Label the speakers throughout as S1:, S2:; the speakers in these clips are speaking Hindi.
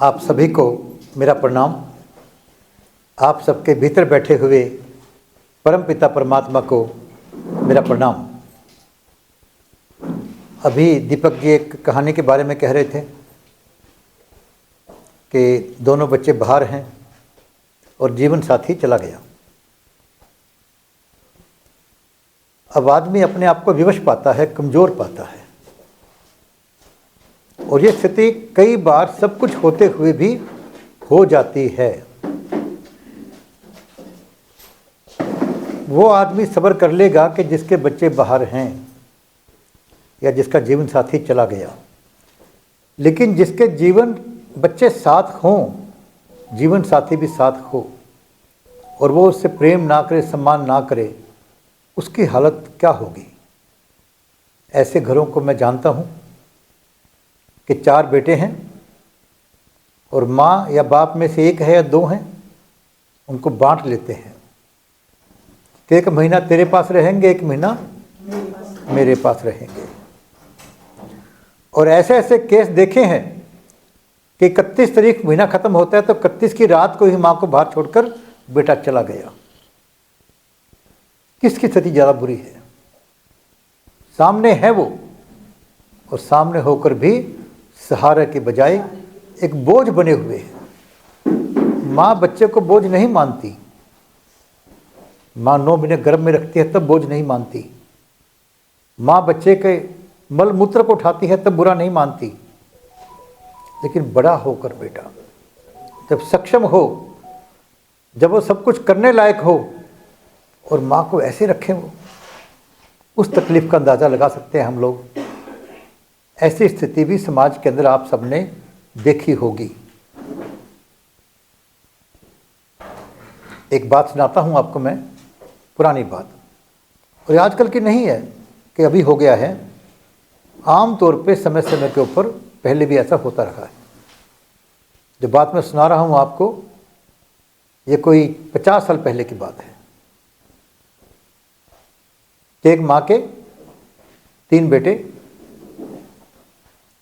S1: आप सभी को मेरा प्रणाम। आप सबके भीतर बैठे हुए परम पिता परमात्मा को मेरा प्रणाम। अभी दीपक जी एक कहानी के बारे में कह रहे थे कि दोनों बच्चे बाहर हैं और जीवन साथी चला गया। अब आदमी अपने आप को विवश पाता है, कमज़ोर पाता है, और ये स्थिति कई बार सब कुछ होते हुए भी हो जाती है। वो आदमी सब्र कर लेगा कि जिसके बच्चे बाहर हैं या जिसका जीवन साथी चला गया, लेकिन जिसके जीवन बच्चे साथ हों, जीवन साथी भी साथ हो, और वो उससे प्रेम ना करे, सम्मान ना करे, उसकी हालत क्या होगी। ऐसे घरों को मैं जानता हूँ कि 4 बेटे हैं और माँ या बाप में से एक है या 2 हैं, उनको बांट लेते हैं कि 1 महीना तेरे पास रहेंगे, 1 महीना मेरे पास रहेंगे। और ऐसे ऐसे केस देखे हैं कि 31 तारीख महीना ख़त्म होता है तो 31 की रात को ही माँ को बाहर छोड़कर बेटा चला गया। किसकी स्थिति ज़्यादा बुरी है? सामने है वो, और सामने होकर भी सहारे के बजाय एक बोझ बने हुए हैं। माँ बच्चे को बोझ नहीं मानती। माँ 9 महीने गर्भ में रखती है तब बोझ नहीं मानती। माँ बच्चे के मल मूत्र को उठाती है तब बुरा नहीं मानती। लेकिन बड़ा होकर बेटा जब सक्षम हो, जब वो सब कुछ करने लायक हो, और माँ को ऐसे रखें, वो उस तकलीफ का अंदाज़ा लगा सकते हैं हम लोग। ऐसी स्थिति भी समाज के अंदर आप सबने देखी होगी। एक बात सुनाता हूँ आपको मैं, पुरानी बात, और आजकल की नहीं है कि अभी हो गया है। आम तौर पे समय समय के ऊपर पहले भी ऐसा होता रहा है। जो बात मैं सुना रहा हूँ आपको, ये कोई 50 साल पहले की बात है। एक माँ के 3 बेटे,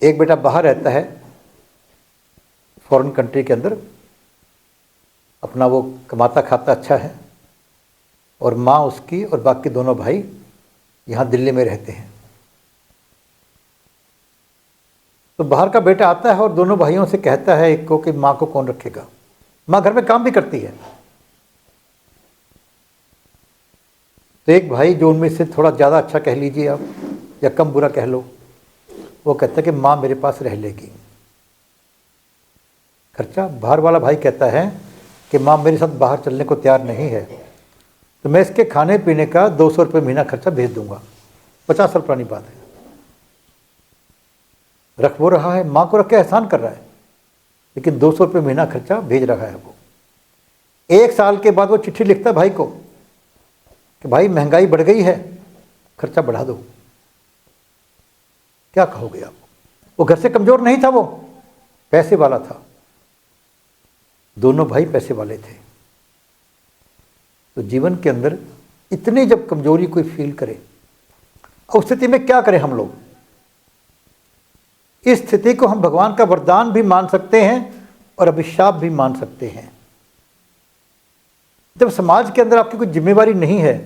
S1: एक बेटा बाहर रहता है फॉरेन कंट्री के अंदर, अपना वो कमाता खाता अच्छा है, और माँ उसकी और बाकी दोनों भाई यहाँ दिल्ली में रहते हैं। तो बाहर का बेटा आता है और दोनों भाइयों से कहता है एक को कि माँ को कौन रखेगा। माँ घर में काम भी करती है। तो एक भाई जो उनमें से थोड़ा ज़्यादा अच्छा कह लीजिए आप, या कम बुरा कह लो, वो कहता है कि माँ मेरे पास रह लेगी। खर्चा बाहर वाला भाई कहता है कि माँ मेरे साथ बाहर चलने को तैयार नहीं है, तो मैं इसके खाने पीने का 200 रुपये महीना खर्चा भेज दूंगा। 50 साल पुरानी बात है। रख वो रहा है, माँ को रख के एहसान कर रहा है, लेकिन 200 रुपये महीना खर्चा भेज रहा है वो। 1 साल के बाद वो चिट्ठी लिखता है भाई को कि भाई महंगाई बढ़ गई है, खर्चा बढ़ा दो। क्या कहोगे आप? वो घर से कमज़ोर नहीं था, वो पैसे वाला था। दोनों भाई पैसे वाले थे। तो जीवन के अंदर इतनी जब कमजोरी कोई फील करे, उस स्थिति में क्या करें हम लोग? इस स्थिति को हम भगवान का वरदान भी मान सकते हैं और अभिशाप भी मान सकते हैं। जब समाज के अंदर आपकी कोई जिम्मेवारी नहीं है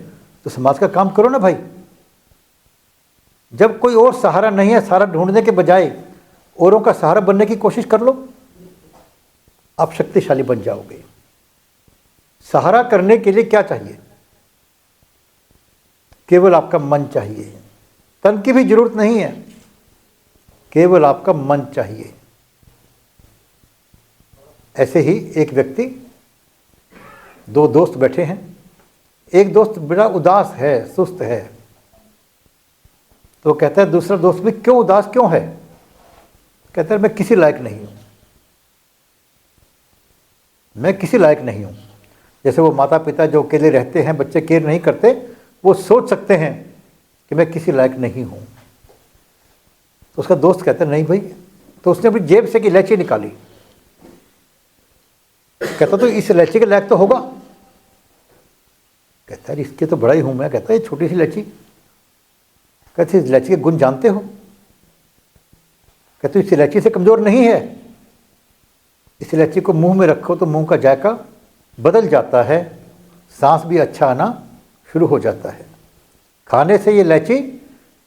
S1: तो समाज का काम करो ना भाई। जब कोई और सहारा नहीं है, सहारा ढूंढने के बजाय औरों का सहारा बनने की कोशिश कर लो, आप शक्तिशाली बन जाओगे। सहारा करने के लिए क्या चाहिए? केवल आपका मन चाहिए। तन की भी जरूरत नहीं है, केवल आपका मन चाहिए। ऐसे ही एक व्यक्ति, 2 दोस्त बैठे हैं। एक दोस्त बड़ा उदास है, सुस्त है। तो कहता है दूसरा दोस्त भी, क्यों उदास क्यों है? कहता है मैं किसी लायक नहीं हूं, मैं किसी लायक नहीं हूं। जैसे वो माता पिता जो अकेले रहते हैं, बच्चे केयर नहीं करते, वो सोच सकते हैं कि मैं किसी लायक नहीं हूं। तो उसका दोस्त कहता है नहीं भाई। तो उसने अपनी जेब से एक इलायची निकाली। कहता तो इस इलायची के लायक तो होगा। कहता है इसके तो बड़ा ही हूं मैं। कहता है ये छोटी सी इलायची। कहते इस इलायची के गुण जानते हो? कहते इस इलायची से कमजोर नहीं है। इस इलायची को मुंह में रखो तो मुंह का जायका बदल जाता है, सांस भी अच्छा आना शुरू हो जाता है। खाने से ये इलायची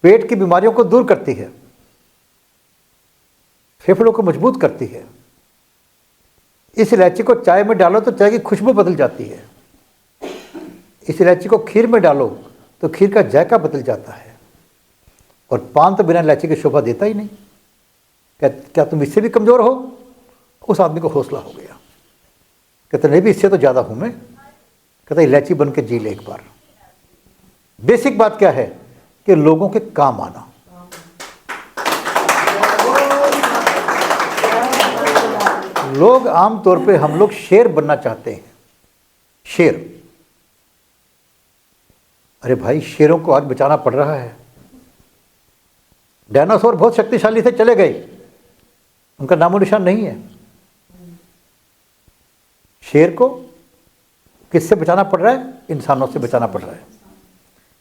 S1: पेट की बीमारियों को दूर करती है, फेफड़ों को मजबूत करती है। इस इलायची को चाय में डालो तो चाय की खुशबू बदल जाती है। इस इलायची को खीर में डालो तो खीर का जायका बदल जाता है। और पान तो बिना इलायची की शोभा देता ही नहीं। क्या तुम इससे भी कमज़ोर हो? उस आदमी को हौसला हो गया, कहते नहीं भी इससे तो ज़्यादा हूँ मैं। कहता इलायची बन के जी ले एक बार। बेसिक बात क्या है कि लोगों के काम आना। लोग आमतौर पे हम लोग शेर बनना चाहते हैं। शेर, अरे भाई शेरों को आज बचाना पड़ रहा है। डायनासोर बहुत शक्तिशाली थे, चले गए, उनका नामो निशान नहीं है। शेर को किससे बचाना पड़ रहा है? इंसानों से बचाना पड़ रहा है।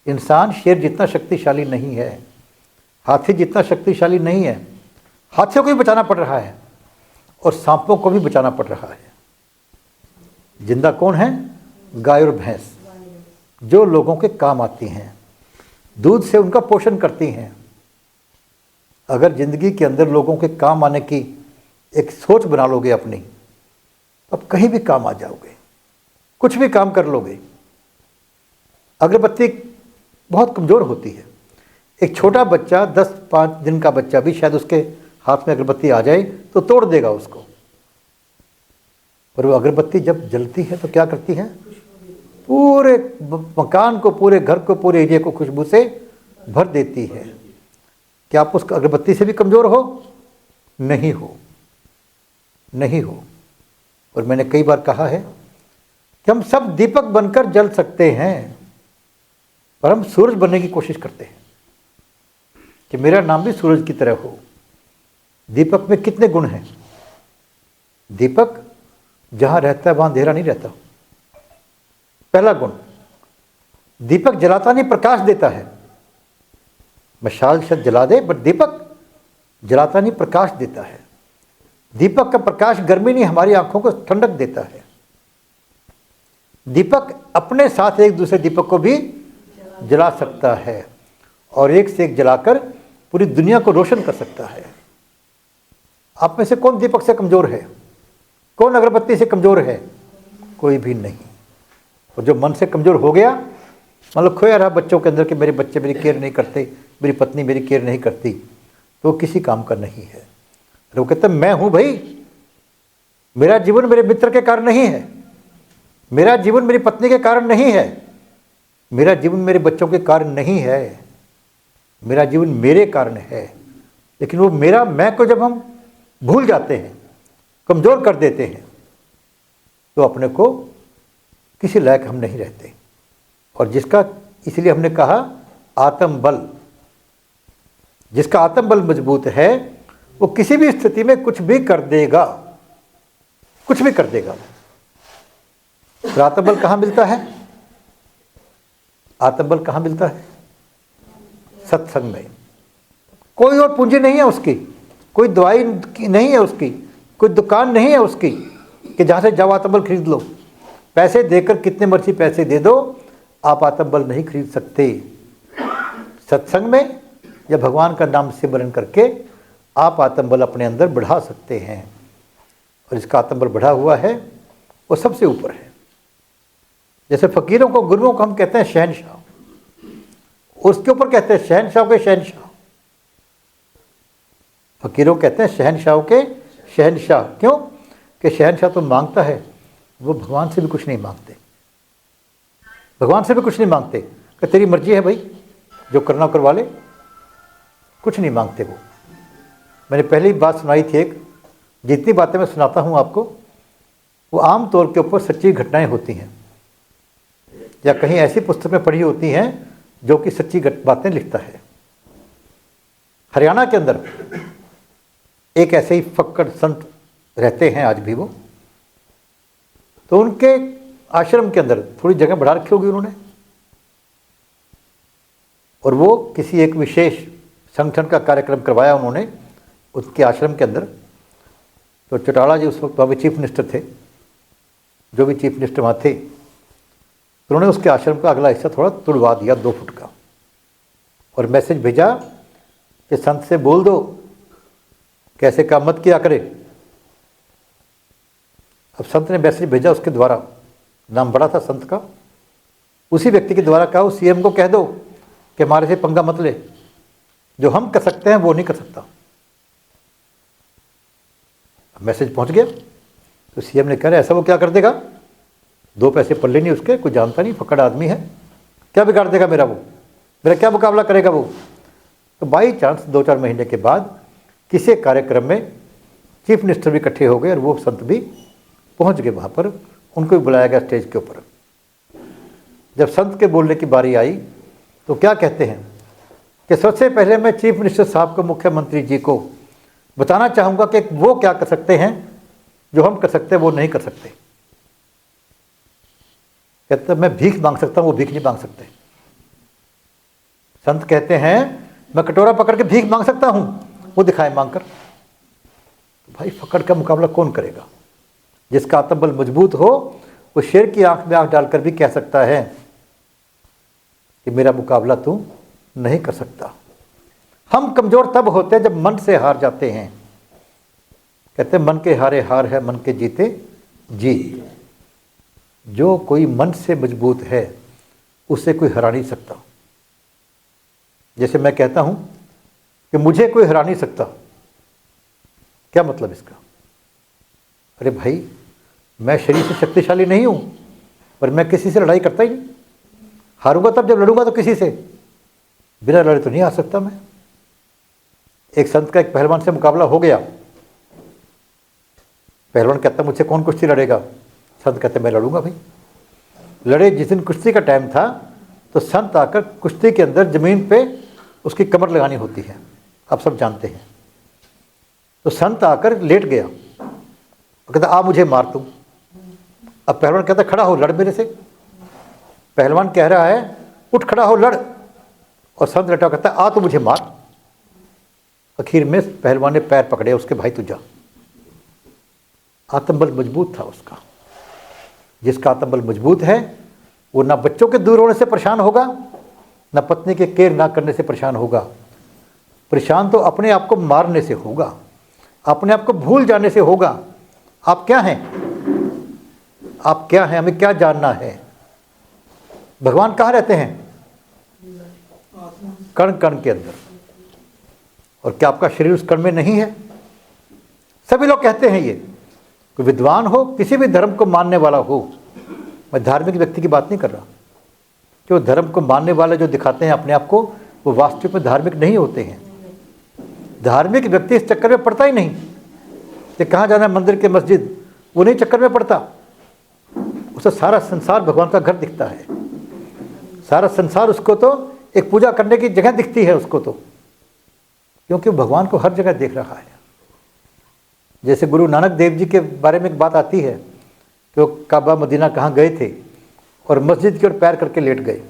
S1: इंसान शेर जितना शक्तिशाली नहीं है, हाथी जितना शक्तिशाली नहीं है। हाथियों को भी बचाना पड़ रहा है और सांपों को भी बचाना पड़ रहा है। जिंदा कौन है? गाय और भैंस, जो लोगों के काम आती हैं, दूध से उनका पोषण करती हैं। अगर जिंदगी के अंदर लोगों के काम आने की एक सोच बना लोगे अपनी, अब कहीं भी काम आ जाओगे, कुछ भी काम कर लोगे। अगरबत्ती बहुत कमज़ोर होती है। एक छोटा बच्चा 10-5 दिन का बच्चा भी शायद उसके हाथ में अगरबत्ती आ जाए तो तोड़ देगा उसको। पर वो अगरबत्ती जब जलती है तो क्या करती है? पूरे मकान को, पूरे घर को, पूरे एरिया को खुशबू से भर देती है। क्या आप उस अगरबत्ती से भी कमज़ोर हो? नहीं हो, नहीं हो। और मैंने कई बार कहा है कि हम सब दीपक बनकर जल सकते हैं, पर हम सूरज बनने की कोशिश करते हैं कि मेरा नाम भी सूरज की तरह हो। दीपक में कितने गुण हैं? दीपक जहां रहता है वहां अंधेरा नहीं रहता। पहला गुण, दीपक जलाता नहीं, प्रकाश देता है। मशाल शायद जला दे, बट दीपक जलाता नहीं, प्रकाश देता है। दीपक का प्रकाश गर्मी नहीं, हमारी आंखों को ठंडक देता है। दीपक अपने साथ एक दूसरे दीपक को भी जला सकता है और एक से एक जलाकर पूरी दुनिया को रोशन कर सकता है। आप में से कौन दीपक से कमज़ोर है? कौन अगरबत्ती से कमज़ोर है? कोई भी नहीं। और जो मन से कमज़ोर हो गया, मतलब खोया रहा बच्चों के अंदर कि मेरे बच्चे मेरी केयर नहीं करते, मेरी पत्नी मेरी केयर नहीं करती, तो वो किसी काम का नहीं है। वो कहते मैं हूँ भाई, मेरा जीवन मेरे मित्र के कारण नहीं है, मेरा जीवन मेरी पत्नी के कारण नहीं है, मेरा जीवन मेरे बच्चों के कारण नहीं है, मेरा जीवन मेरे कारण है। लेकिन वो मेरा मैं को जब हम भूल जाते हैं, कमज़ोर कर देते हैं, तो अपने को किसी लायक हम नहीं रहते। और जिसका, इसलिए हमने कहा आत्मबल, जिसका आत्मबल मजबूत है वो किसी भी स्थिति में कुछ भी कर देगा, कुछ भी कर देगा। तो आत्मबल कहाँ मिलता है? आत्मबल कहाँ मिलता है? सत्संग में। कोई और पूंजी नहीं है उसकी, कोई दवाई नहीं है उसकी, कोई दुकान नहीं है उसकी कि जहाँ से जाओ आत्मबल खरीद लो। पैसे देकर कितने मर्जी पैसे दे दो, आप आत्मबल नहीं खरीद सकते। सत्संग में या भगवान का नाम सिमरन करके आप आत्मबल अपने अंदर बढ़ा सकते हैं। और जिसका आत्मबल बढ़ा हुआ है वो सबसे ऊपर है। जैसे फकीरों को, गुरुओं को हम कहते हैं शहनशाह, उसके ऊपर कहते हैं शहनशाह के शहनशाह। फकीरों कहते हैं शहनशाह के शहनशाह। क्यों? कि शहनशाह तो मांगता है, वो भगवान से भी कुछ नहीं मांगते, भगवान से भी कुछ नहीं मांगते कि तेरी मर्जी है भाई, जो करना करवा ले, कुछ नहीं मांगते वो। मैंने पहले ही बात सुनाई थी एक, जितनी बातें मैं सुनाता हूँ आपको वो आम तौर के ऊपर सच्ची घटनाएं होती हैं या कहीं ऐसी पुस्तक में पढ़ी होती हैं जो कि सच्ची बातें लिखता है। हरियाणा के अंदर एक ऐसे ही फक्कड़ संत रहते हैं आज भी वो, तो उनके आश्रम के अंदर थोड़ी जगह बढ़ा रखी होगी उन्होंने, और वो किसी एक विशेष संगठन का कार्यक्रम करवाया उन्होंने उसके आश्रम के अंदर। तो चौटाला जी उस वक्त वहाँ पे चीफ मिनिस्टर थे, जो भी चीफ मिनिस्टर वहाँ थे, तो उन्होंने उसके आश्रम का अगला हिस्सा थोड़ा तुड़वा दिया 2 फुट का, और मैसेज भेजा कि संत से बोल दो कैसे काम मत किया करे। अब संत ने मैसेज भेजा उसके द्वारा, नाम बड़ा था संत का, उसी व्यक्ति के द्वारा कहा सीएम को कह दो कि हमारे से पंगा मत ले, जो हम कर सकते हैं वो नहीं कर सकता। मैसेज पहुंच गया तो सीएम ने कहा ऐसा वो क्या कर देगा, 2 पैसे पल्ले नहीं उसके, कोई जानता नहीं, फकड़ आदमी है, क्या बिगाड़ देगा मेरा, वो मेरा क्या मुकाबला करेगा वो। तो बाई चांस 2-4 महीने के बाद किसी कार्यक्रम में चीफ मिनिस्टर भी इकट्ठे हो गए और वो संत भी पहुंच गए वहाँ पर, उनको भी बुलाया गया स्टेज के ऊपर। जब संत के बोलने की बारी आई तो क्या कहते हैं कि सबसे पहले मैं चीफ मिनिस्टर साहब को, मुख्यमंत्री जी को बताना चाहूँगा कि वो क्या कर सकते हैं जो हम कर सकते हैं वो नहीं कर सकते। कहते मैं भीख मांग सकता हूँ, वो भीख नहीं मांग सकते। संत कहते हैं मैं कटोरा पकड़ के भीख मांग सकता हूँ, वो दिखाए मांग कर। तो भाई फकड़ का मुकाबला कौन करेगा? जिसका आत्मबल मजबूत हो वो शेर की आंख में आंख डालकर भी कह सकता है कि मेरा मुकाबला तू नहीं कर सकता। हम कमज़ोर तब होते हैं जब मन से हार जाते हैं। कहते हैं मन के हारे हार है, मन के जीते जीत। जो कोई मन से मजबूत है उसे कोई हरा नहीं सकता। जैसे मैं कहता हूं कि मुझे कोई हरा नहीं सकता, क्या मतलब इसका? अरे भाई मैं शरीर से शक्तिशाली नहीं हूं, पर मैं किसी से लड़ाई करता ही नहीं। हारूंगा तब जब लड़ूंगा, तो किसी से बिना लड़े तो नहीं आ सकता मैं। एक संत का एक पहलवान से मुकाबला हो गया। पहलवान कहता मुझसे कौन कुश्ती लड़ेगा? संत कहते मैं लड़ूंगा भाई। लड़े। जिस दिन कुश्ती का टाइम था तो संत आकर कुश्ती के अंदर ज़मीन पे उसकी कमर लगानी होती है, आप सब जानते हैं। तो संत आकर लेट गया और कहता आ मुझे मार तू। अब पहलवान कहता खड़ा हो लड़ मेरे से। पहलवान कह रहा है उठ खड़ा हो लड़, और संत लेटा कहता आ तो मुझे मार। आखिर में पहलवान ने पैर पकड़े उसके, भाई तू जा। आत्मबल मजबूत था उसका। जिसका आत्मबल मजबूत है वो ना बच्चों के दूर होने से परेशान होगा, ना पत्नी के केयर ना करने से परेशान होगा। परेशान तो अपने आप को मारने से होगा, अपने आप को भूल जाने से होगा। आप क्या हैं? आप क्या हैं? हमें क्या जानना है? भगवान कहाँ रहते हैं? कण कण के अंदर। और क्या आपका शरीर उस कण में नहीं है? सभी लोग कहते हैं ये। कोई विद्वान हो, किसी भी धर्म को मानने वाला हो, मैं धार्मिक व्यक्ति की बात नहीं कर रहा, जो धर्म को मानने वाले जो दिखाते हैं अपने आप को, वो वास्तविक में धार्मिक नहीं होते हैं। धार्मिक व्यक्ति इस चक्कर में पड़ता ही नहीं कि कहाँ जाना है, मंदिर के मस्जिद, वो नहीं चक्कर में पड़ता। उसे सारा संसार भगवान का घर दिखता है। सारा संसार उसको तो एक पूजा करने की जगह दिखती है उसको तो, क्योंकि भगवान को हर जगह देख रहा है। जैसे गुरु नानक देव जी के बारे में एक बात आती है कि वो काबा मदीना कहाँ गए थे और मस्जिद की ओर पैर करके लेट गए।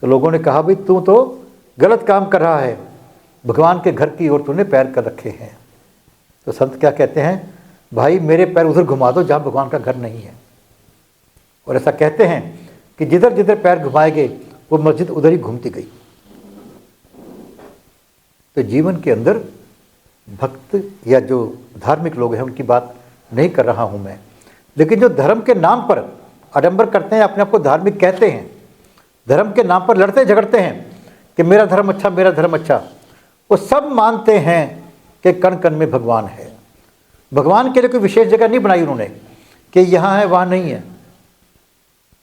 S1: तो लोगों ने कहा भाई तू तो गलत काम कर रहा है, भगवान के घर की ओर तूने पैर कर रखे हैं। तो संत क्या कहते हैं, भाई मेरे पैर उधर घुमा दो जहाँ भगवान का घर नहीं है। और ऐसा कहते हैं कि जिधर जिधर पैर घुमाए गए वो मस्जिद उधर ही घूमती गई। तो जीवन के अंदर भक्त या जो धार्मिक लोग हैं उनकी बात नहीं कर रहा हूं मैं, लेकिन जो धर्म के नाम पर आडंबर करते हैं, अपने आप को धार्मिक कहते हैं, धर्म के नाम पर लड़ते झगड़ते हैं कि मेरा धर्म अच्छा, मेरा धर्म अच्छा, वो सब मानते हैं कि कण कण में भगवान है। भगवान के लिए कोई विशेष जगह नहीं बनाई उन्होंने कि यहाँ है वहाँ नहीं है।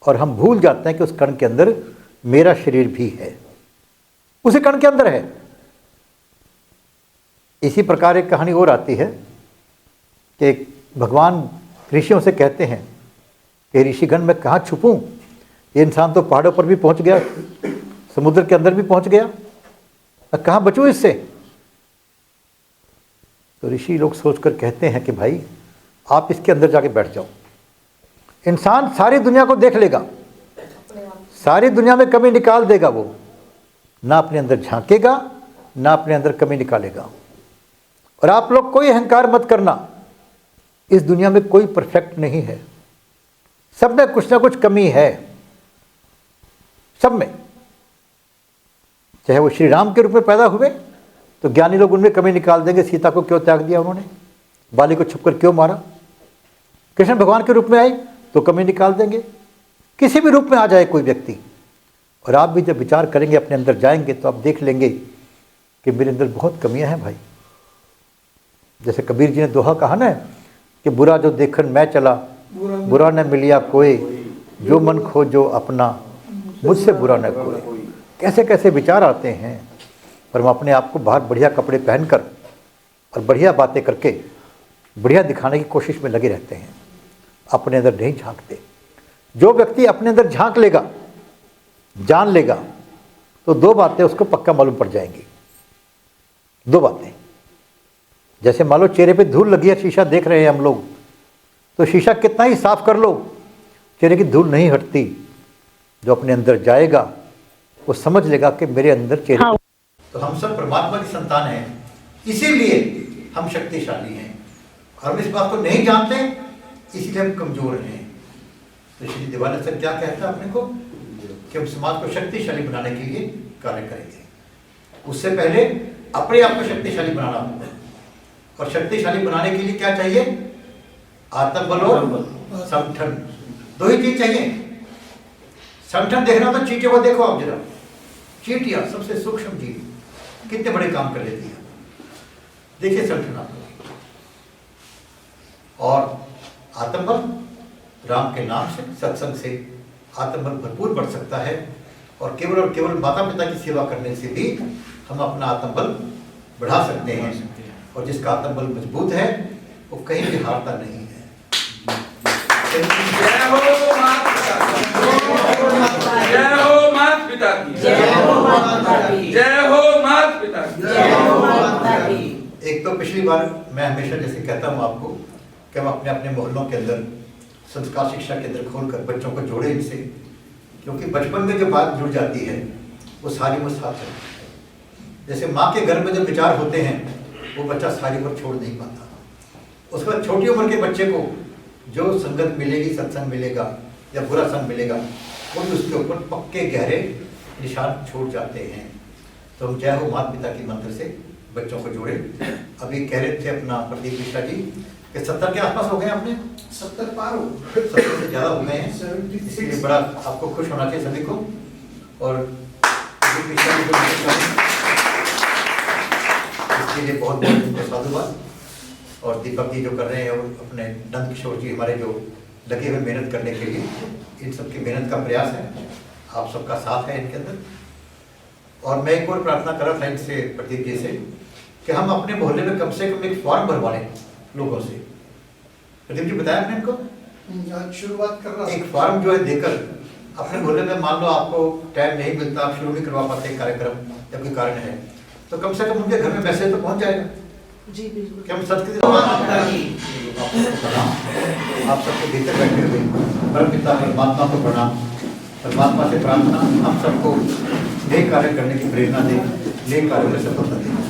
S1: और हम भूल जाते हैं कि उस कण के अंदर मेरा शरीर भी है, उसी कण के अंदर है। इसी प्रकार एक कहानी और आती है कि भगवान ऋषियों से कहते हैं कि ऋषिगण मैं कहाँ छुपूं, ये इंसान तो पहाड़ों पर भी पहुंच गया, समुद्र के अंदर भी पहुंच गया, मैं कहाँ बचूं इससे। तो ऋषि लोग सोचकर कहते हैं कि भाई आप इसके अंदर जाके बैठ जाओ। इंसान सारी दुनिया को देख लेगा, सारी दुनिया में कमी निकाल देगा, वो ना अपने अंदर झांकेगा ना अपने अंदर कमी निकालेगा। और आप लोग कोई अहंकार मत करना इस दुनिया में कोई परफेक्ट नहीं है, सब में कुछ ना कुछ कमी है, सब में। चाहे वो श्री राम के रूप में पैदा हुए तो ज्ञानी लोग उनमें कमी निकाल देंगे, सीता को क्यों त्याग दिया उन्होंने, बाली को छुपकर क्यों मारा। कृष्ण भगवान के रूप में आए तो कमी निकाल देंगे। किसी भी रूप में आ जाए कोई व्यक्ति, और आप भी जब विचार करेंगे, अपने अंदर जाएंगे, तो आप देख लेंगे कि मेरे अंदर बहुत कमियां हैं भाई। जैसे कबीर जी ने दोहा कहा ना कि बुरा जो देखन मैं चला, बुरा न मिलिया कोई, जो मन खोजो अपना, मुझसे बुरा न कोई। कैसे कैसे विचार आते हैं, पर हम अपने आप को बाहर बढ़िया कपड़े पहनकर और बढ़िया बातें करके बढ़िया दिखाने की कोशिश में लगे रहते हैं, अपने अंदर नहीं झांकते। जो व्यक्ति अपने अंदर झांक लेगा, जान लेगा, तो दो बातें उसको पक्का मालूम पड़ जाएंगी। दो बातें, जैसे मान लो चेहरे पे धूल लगी है, शीशा देख रहे हैं हम लोग, तो शीशा कितना ही साफ कर लो, चेहरे की धूल नहीं हटती। जो अपने अंदर जाएगा वो समझ लेगा कि मेरे अंदर चेहरे। हाँ। तो हम सब परमात्मा की संतान हैं, इसीलिए हम शक्तिशाली हैं, और हम इस बात को नहीं जानते, इसलिए हम कमजोर हैं। तो श्री दिवानंद सर क्या कहता है अपने को कि हम समाज को शक्तिशाली बनाने के लिए कार्य करेंगे। उससे पहले अपने आप को शक्तिशाली बनाना होगा, और शक्तिशाली बनाने के लिए क्या चाहिए? आत्मबल और संगठन, दो ही चीज चाहिए। संगठन देखना तो चींटियों को देखो आप जरा, चींटियां सबसे सूक्ष्म जीव कितने बड़े काम कर लेती है, देखिए संगठन आप। और आत्मबल, राम के नाम से, सत्संग से आत्मबल भरपूर बढ़ सकता है, और केवल माता पिता की सेवा करने से भी हम अपना आत्मबल बढ़ा सकते हैं। और जिसका आत्मबल मजबूत है वो कहीं भी हारता नहीं है।
S2: जय हो माता पिता की, जय हो माता की, जय हो माता पिता की, जय हो माता की।
S1: एक तो पिछली बार मैं हमेशा जैसे कहता हूँ आपको कि हम अपने अपने मोहल्लों के अंदर संस्कार शिक्षा केंद्र खोलकर बच्चों को जोड़े इनसे, क्योंकि बचपन में जो बात जुड़ जाती है वो सारी उम्र साथ चलती है। जैसे माँ के घर में जो विचार होते हैं वो बच्चा सारी उम्र छोड़ नहीं पाता। उसके बाद छोटी उम्र के बच्चे को जो संगत मिलेगी, सत्संग मिलेगा या बुरा संग मिलेगा, वो भी उसके ऊपर पक्के गहरे निशान छोड़ जाते हैं। तो हम जय हो माता पिता की मंत्र से बच्चों को जोड़े। अभी कह रहे थे अपना प्रदीप मिश्रा जी कि 70 के आसपास हो गए, आपने
S3: 70 पार हो,
S1: 70 से ज़्यादा हो गए हैं, इसलिए बड़ा आपको खुश होना चाहिए सभी को। और प्रदीप मिश्रा जी को इसके लिए बहुत बहुत साधुवाद। और दीपक जी जो कर रहे हैं, और अपने नंद किशोर जी हमारे जो लगे हुए मेहनत करने के लिए, इन सबकी मेहनत का प्रयास है, आप सबका साथ है इनके अंदर। और मैं एक और प्रार्थना कर रहा था इनसे, प्रदीप जी से, कि हम अपने मोहल्ले में कम से कम एक फॉर्म भरवा लें लोगों से। प्रदीप जी बताया आपने इनको,
S3: आज शुरुआत कर रहा
S1: एक फॉर्म जो है देकर अपने मोहल्ले में, मान लो आपको टाइम नहीं मिलता, आप शुरू नहीं करवा पाते कार्यक्रम या कोई कारण है, तो कम से कम उनके घर में मैसेज तो पहुंच जाएगा।
S3: जी बिल्कुल।
S1: कि हम संस्कृति आप सबके भीतर बैठे हुए परम पिता परमात्मा को प्रणाम, परमात्मा से प्रार्थना हम सबको नए कार्य करने की प्रेरणा दे, नए कार्यों में सफलता दे।